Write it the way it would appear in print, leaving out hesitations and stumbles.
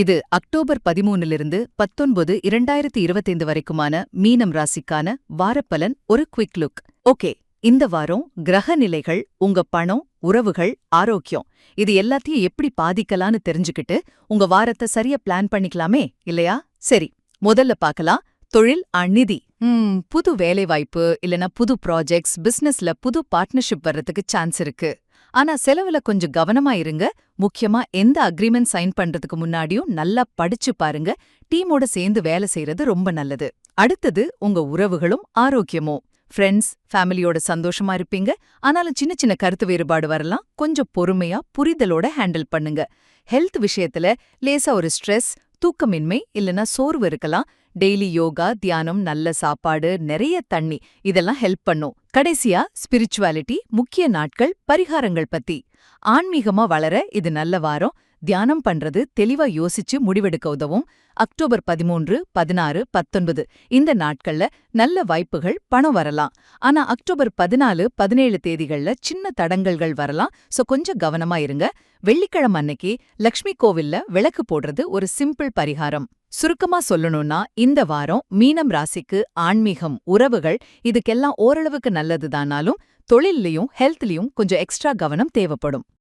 இது அக்டோபர் 13லிருந்து 19, 2025 வரைக்குமான மீனம் ராசிக்கான வாரப்பலன் ஒரு குவிக் லுக். ஓகே, இந்த வாரம் கிரக நிலைகள் உங்க பணம், உறவுகள், ஆரோக்கியம் இது எல்லாத்தையும் எப்படி பாதிக்கலான்னு தெரிஞ்சுக்கிட்டு உங்க வாரத்தை சரியா பிளான் பண்ணிக்கலாமே இல்லையா? சரி, முதல்ல பார்க்கலாம் தொழில் நிதி. புது வேலைவாய்ப்பு இல்லனா புது ப்ராஜெக்ட்ஸ், பிசினஸ்ல புது பார்ட்னர்ஷிப் வர்றதுக்கு சான்ஸ் இருக்கு. ஆனா செலவுல கொஞ்சம் கவனமா இருங்க. முக்கியமா எந்த அக்ரிமெண்ட் சைன் பண்றதுக்கு முன்னாடியும் நல்லா படிச்சு பாருங்க. டீமோட சேர்ந்து வேலை செய்யறது ரொம்ப நல்லது. அடுத்தது உங்க உறவுகளும் ஆரோக்கியமும். ஃப்ரெண்ட்ஸ், ஃபேமிலியோட சந்தோஷமா இருப்பீங்க. ஆனாலும் சின்ன சின்ன கருத்து வேறுபாடு வரலாம். கொஞ்சம் பொறுமையா புரிதலோட ஹேண்டில் பண்ணுங்க. ஹெல்த் விஷயத்துல லேசா ஒரு ஸ்ட்ரெஸ், தூக்கமின்மை இல்லனா சோர்வு இருக்கலாம். டெய்லி யோகா, தியானம், நல்ல சாப்பாடு, நிறைய தண்ணி இதெல்லாம் ஹெல்ப் பண்ணும். கடைசியா ஸ்பிரிச்சுவாலிட்டி, முக்கிய நாட்கள், பரிகாரங்கள் பத்தி. ஆன்மீகமா வளர இது நல்ல வாரம். தியானம் பண்றது தெளிவா யோசிச்சு முடிவெடுக்க உதவும். அக்டோபர் 13, 16, 19 இந்த நாட்கள்ல நல்ல வாய்ப்புகள், பணம் வரலாம். ஆனா அக்டோபர் 14, 17 தேதிகள்ல சின்ன தடங்கல்கள் வரலாம். சோ கொஞ்சம் கவனமா இருங்க. வெள்ளிக்கிழமை அன்னைக்கு லக்ஷ்மி கோவில்ல விளக்கு போடுறது ஒரு சிம்பிள் பரிகாரம். சுருக்கமா சொல்லணும்னா இந்த வாரம் மீனம் ராசிக்கு ஆன்மீகம், உறவுகள் இதுக்கெல்லாம் ஓரளவுக்கு நல்லதுதானாலும் தொழில்லையும் ஹெல்த்லயும் கொஞ்சம் எக்ஸ்ட்ரா கவனம் தேவைப்படும்.